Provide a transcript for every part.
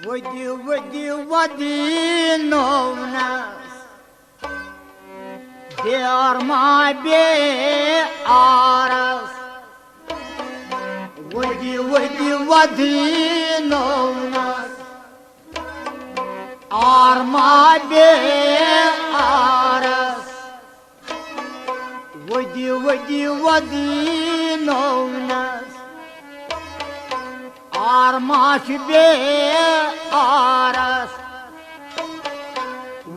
Vadi vadinovnas, derma bearas. Vadi vadinovnas, arma bearas. Vadi vadinovnas. Armaş be aras,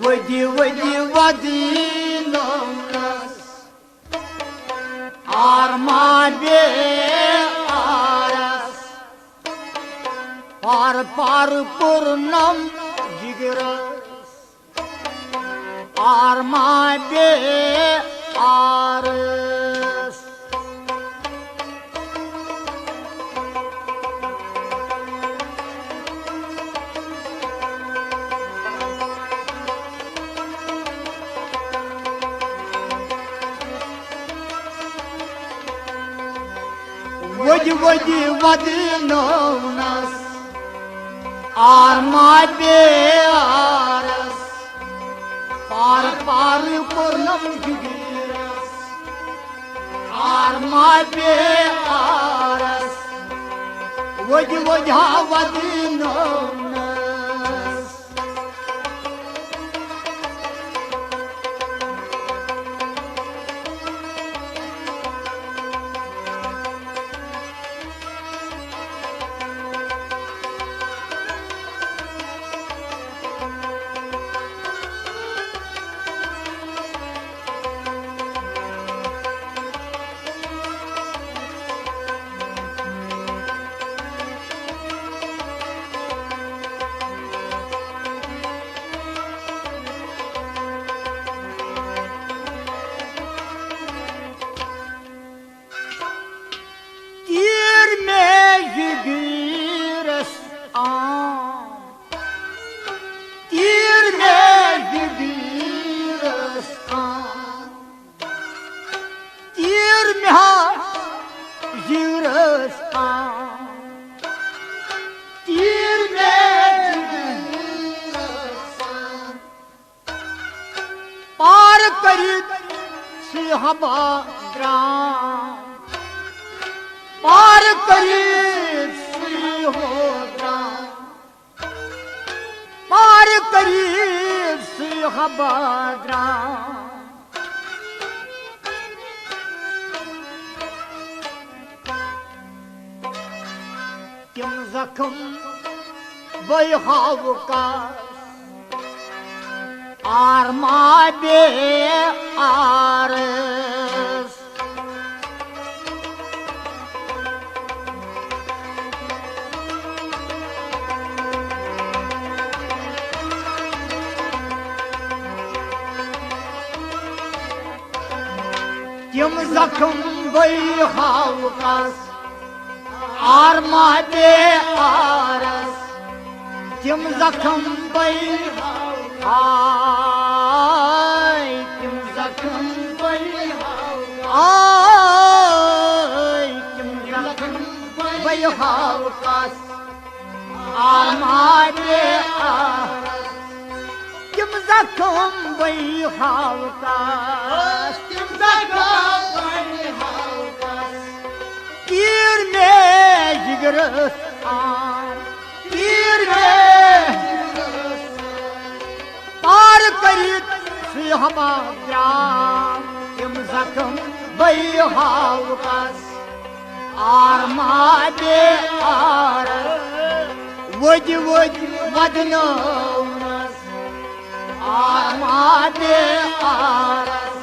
vadi vadinovnas. Arma be aras, par purnam jigeras. Arma be aras. Vadi vadinovnas, arma bearas, par purnam jigeras. Arma bearas, vadi vadinovnas. Par karit sihaba gram, par karit sihodram, par karit sihaba gram. Kim zakham bayhavkas, arma bearas. Kim zakham bayhavkas, arma bearas. Kim zakham ay, kim zakham ay, kim zakham bayhavkas, arma bearas. Kim zakham bayhavkas, kim zakham bayhavkas. Girme jigeras an, girme par karit sihaba gram. Kim zakham bayhavkas, arma bearas. Vadi vadinovnas, arma bearas.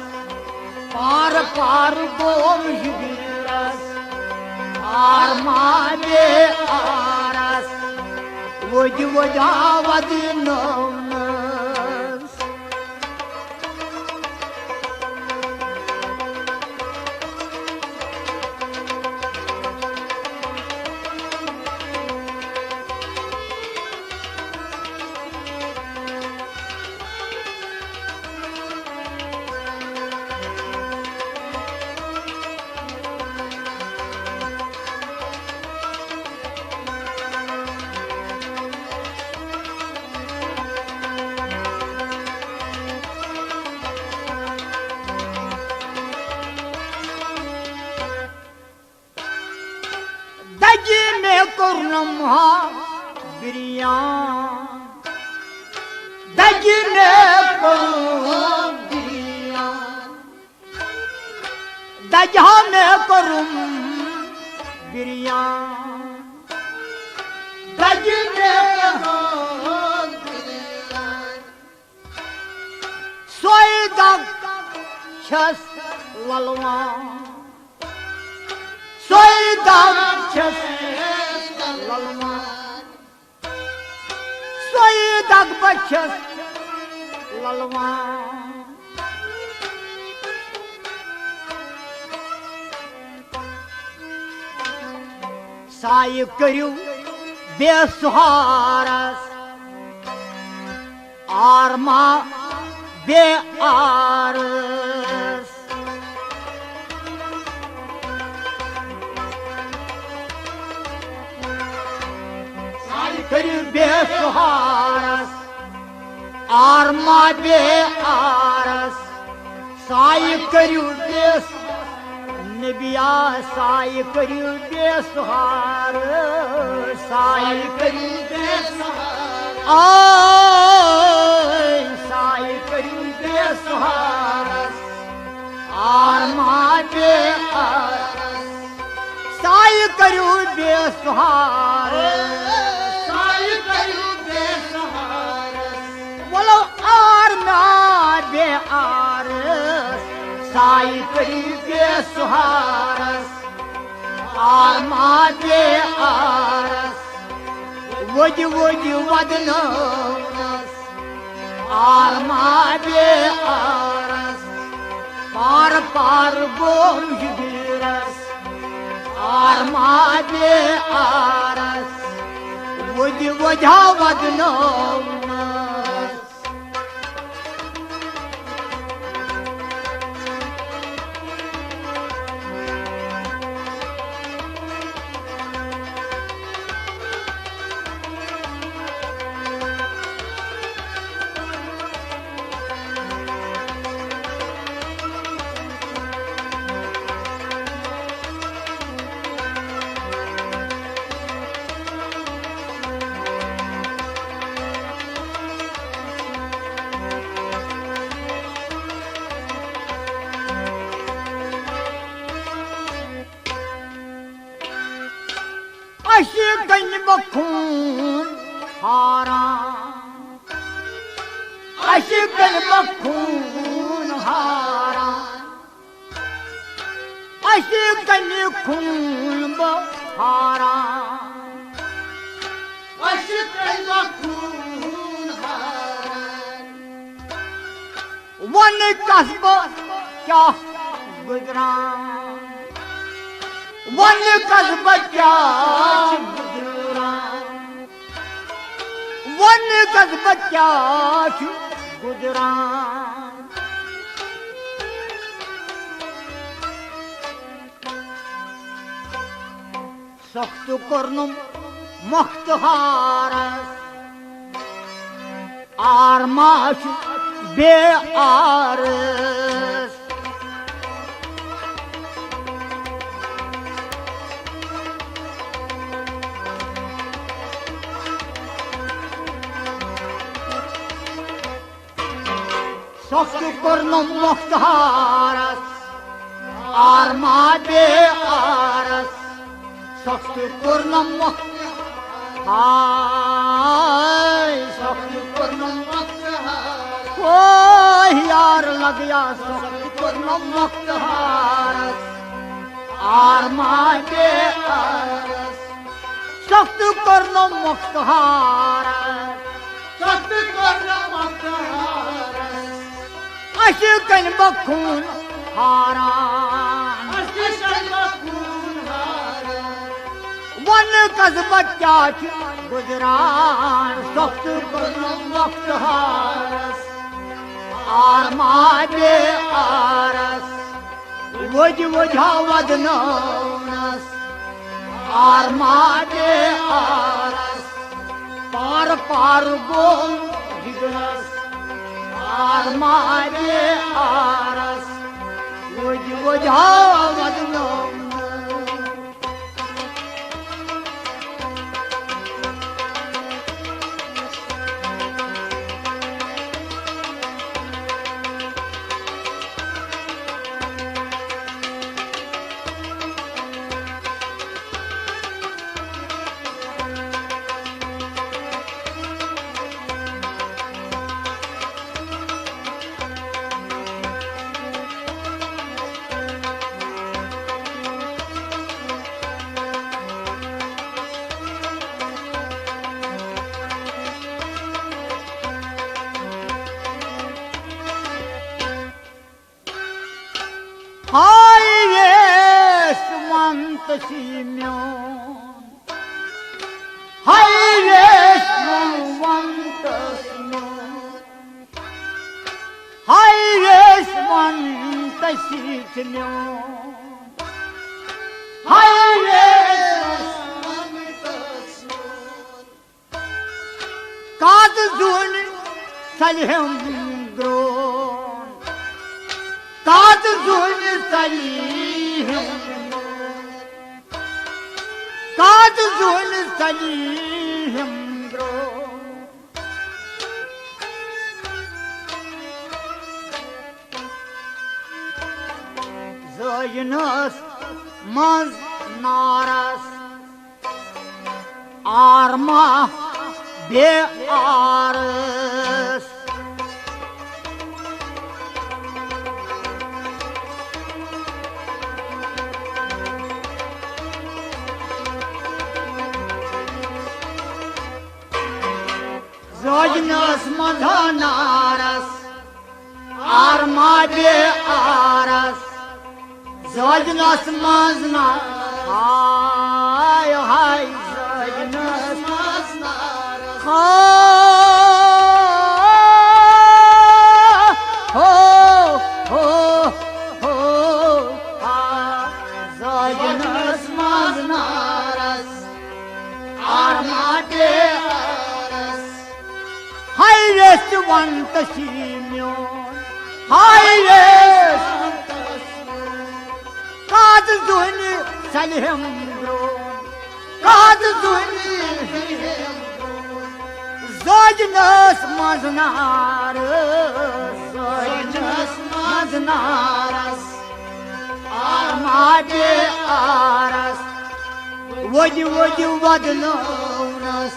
Par gom jigeras, arma bearas. Vadi vadinovnas. हा बिरिया दजने करूं बिरिया दजाने करूं बिरिया दजने करूं बिरिया सोई दग छस ललवा सोई दग छस ललवा सोई दग बचस ललवा साय करू बेसहारस आरमा बे आरस साय करू बेसहारस आरमा बे आरस साय करू बेस नबिया साय करू बेसहार साय करू बेसहार साय करू बेसहार आरमा बे आरस साय करू बेसहार साय करू बेसहार बोलो आरमा बे आरस साय करू बेसहारस आरमा बे आरस वज वज वदनस आरमा बे आरस पार पार बोल गिरस आरमा बे आरस वज वजा वदनस अशिकन बखून हारा अशिकन बखून हारा अशिकन खून बहारा अशिकन बखून हारा वन कसब क्या गुजरा वन कसब क्या गुजरा वन कसब क्या गुजरा सख्त कर्नुम मुख्तहारस आरमाश बे आरस सख्त कर्नुम मुख्तहारस आरमा बे आरस सख्त कर्नुम सख्त कर्नुम ओ यार लग गया सख्त कर्नुम मुख्तहारस आरमा बे आरस सख्त कर्नुम मुख्तहारस सख्त कर्नुम मुख्तहारस अशिकन बखून हारा अशिकन बखून हारा वन कसब क्या गुजरान सख्त कर्नुम मुख्तहारस आरमा बे आरस वज वजा वदनस आरमा बे आरस पार पार बोल गिरस आरमा बे आरस वज वजा वदनस हाय Yashwant Simeon, hi Yashwant Simeon, hi Yashwant Simeon, hi Yashwant Simeon. Kad Jun सलिहम grown, Kad Jun सलिहम, Kad Jun सलिहम grown. Zayınız maz naras, arma be arız. Zayınız maz naras, arma be arız. Zayınız maz naras, hay hay zayınız maz naras, ho ho ho ha. Zayınız maz naras, armade aras. Hay yeshwant simyon, hay yeshwant काद जुनि सलिहम grown, काद जुनि ज़ोजनस मजनारस, ज़ोजनस मजनारस, आरमादे आरस. वजि वजि वदनोनस,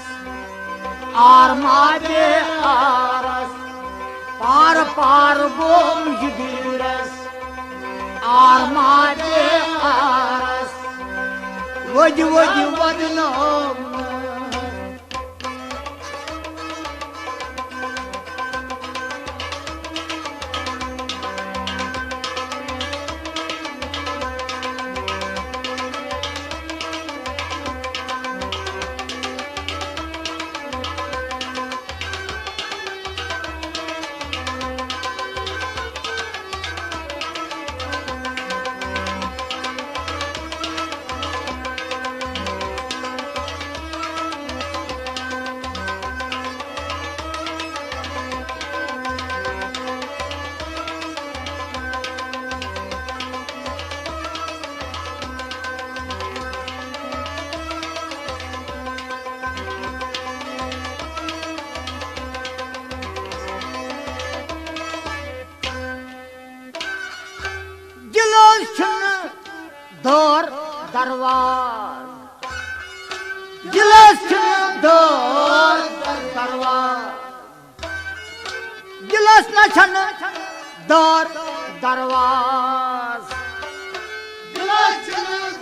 आरमादे आरस. पार पार बोम जिगिरस, armade aras. Vodi vodi vadnom. Dor darvaz, gilas dor darvaz, gilas na chan dor darvaz, gilas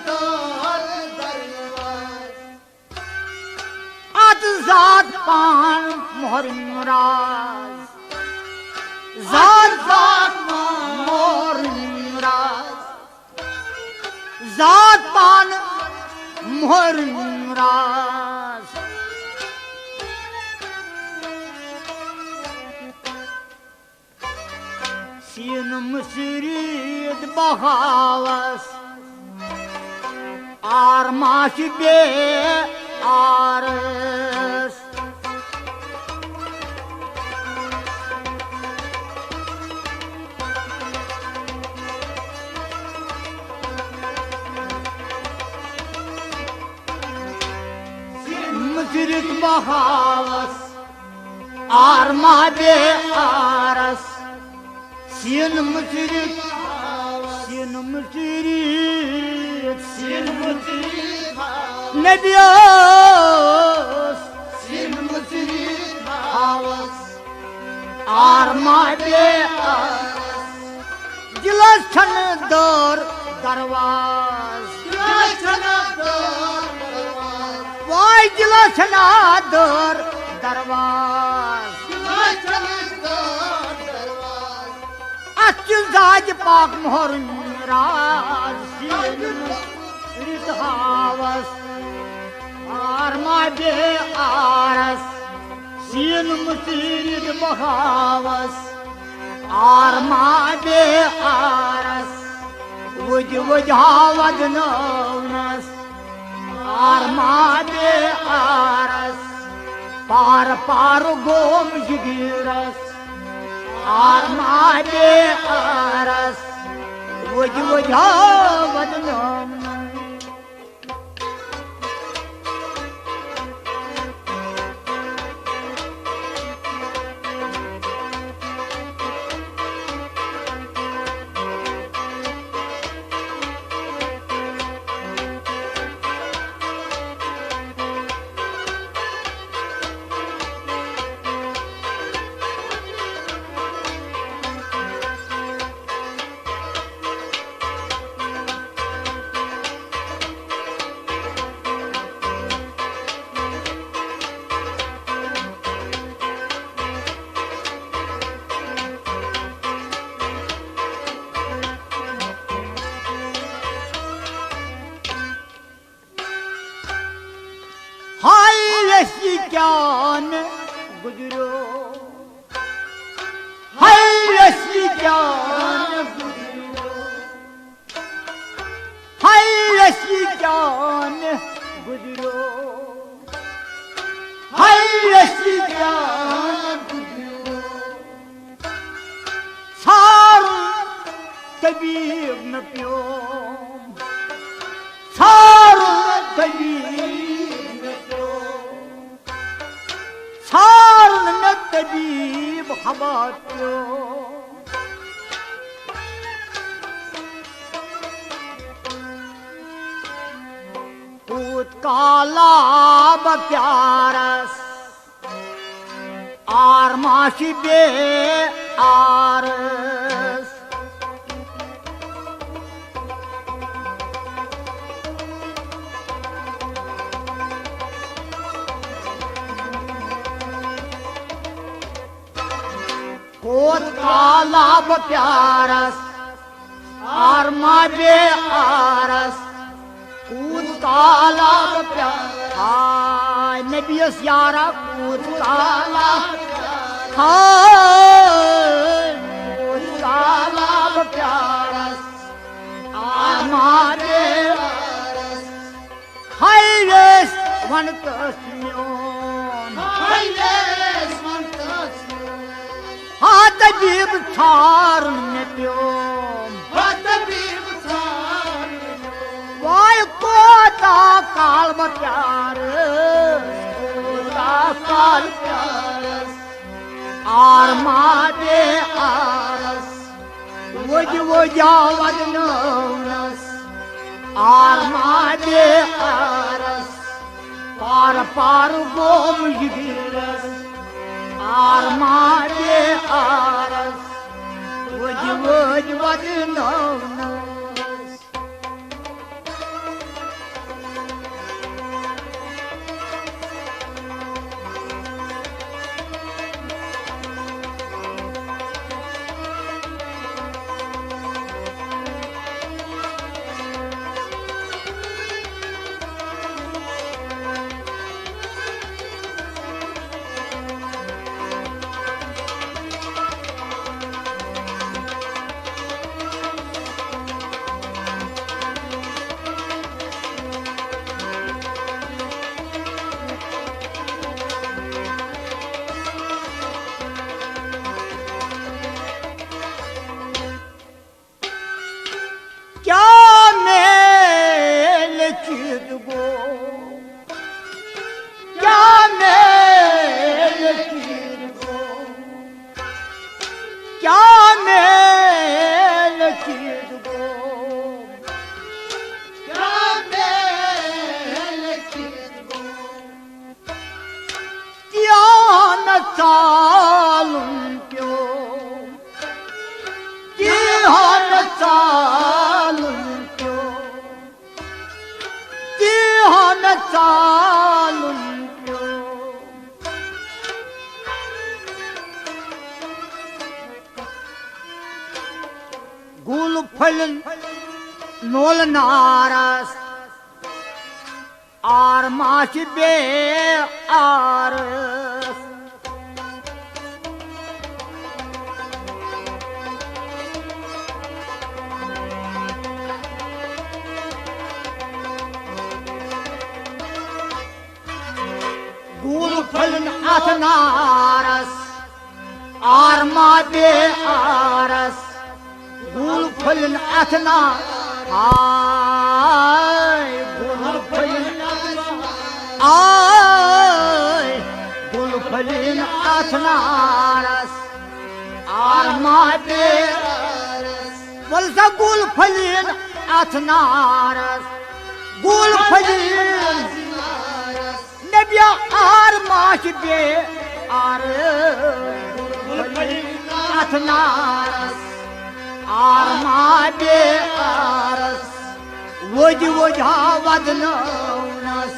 dor darvaz. Ad zat pan mohar imraz, zat mohar imraz. Zat pan mohar imraz. Sin mısrid bahavas, armaş be arız. Mısrid bahavas, armade aras. Sin mısrid, sin mısrid, sin mısrid ne diyorsun? Sin mısrid bahavas, armade aras. Gilas çanador darvaz, gilas çanador darvaz. Vay gilas çanador darvaz, gilas çanador darvaz. Açıl zâc pak mohar राज हावस आरमा दे आरस scene मुसीर बहावस आरमा they Aras was वुझावद नवनस आरमा दे आरस पार पार गोम जिगिरस आरमा दे आरस was वुझावद नवनस ज्ञान गुजरो है ज्ञान गुजरो है ज्ञान गुजरो है ज्ञान गुजरो सारू तबीब न पियो सारू तबीब न पियो सारुन न तबीब हवात्यो पूत काला प्यारस आरमाशी बे आरस कोत काला प्यारस आरमा बे आरस कूद काला प्यार हाय नबियस यारा कूद काला हाय कूद काला प्यारस आरमा बे आरस हाय वेस वन तस्मियोन हाय वेस वन हाँ तबीब थार में प्यो हाँ तबीब थार वाय कोता काल प्यार कोता काल प्यार आरमा दे आरस वुज वुझावद नवनस आरमा दे आरस पार पार गोम जिगिरस आरमा दे आरस वुज वुझावद नवनस गुल फलन नोल नारस आर माश बे आरस गुल फलन अथ नारस आर मा बे आरस गुल फलन अथ ना आय गुल फलन आय गुल फलन अथ नारस आर मा बे वलसा गुल फलन अथ नारस गुल फलन नबिया आर माश बे आर अथ नारस आर मा बे आरस वज वजा वदनस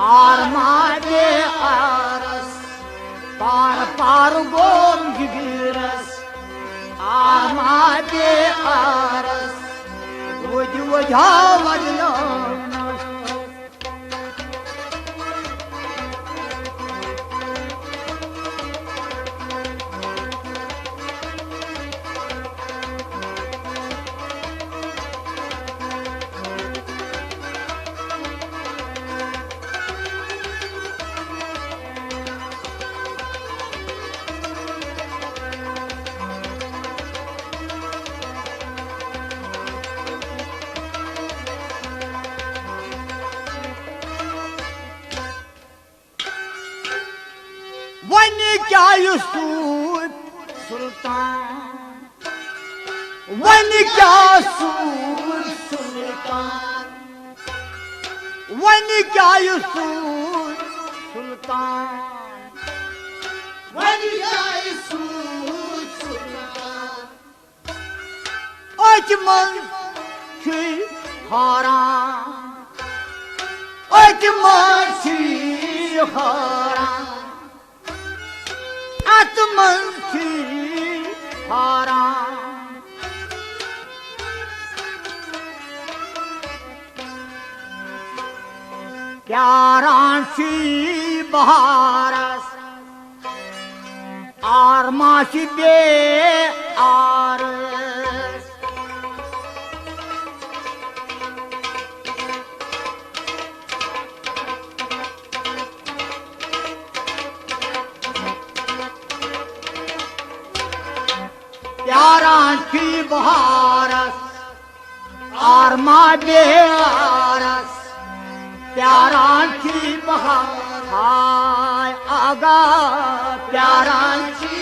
आर मा बे आरस पार पार गोम गिरस आर मा बे आरस वज वजा वदनस वनी क्या यूसुफ सुल्तान वनी क्या यूसुफ सुल्तान वनी क्या यूसुफ सुल्तान वनी क्या यूसुफ सुल्तान अजमल की हारान अजमल की हारान आत्मन की हारा प्यारान सी बहारस आर माशी बे आरस प्यारान की बहारस आर मा बे आरस प्यारान की बहार आगा प्यारान की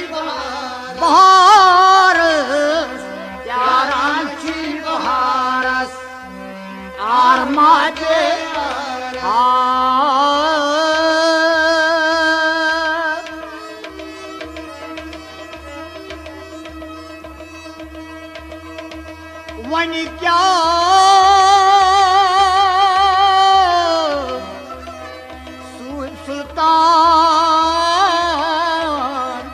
बहारस प्यारान की बहारस आर मा बे वनी क्या सुल्तान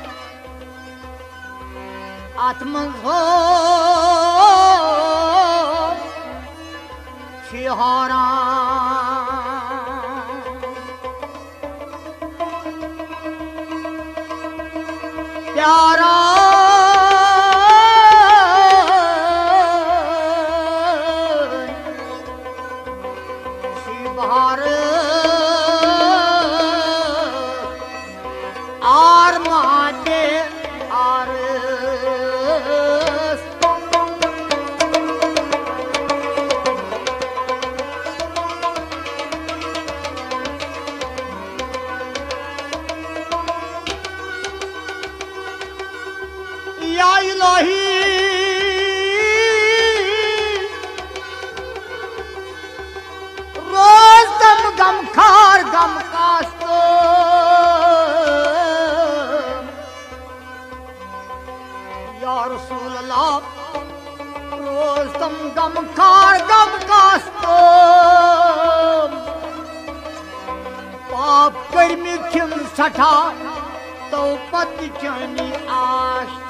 आत्मन हो शिहारा प्यारा आर माटे आरस या इलाही रोज दम गम खार गम कास्तो या रसूल अल्लाह रोज दम गम खार गम कास्तो पाप कर्मी खिम सठा तो पति चनी आश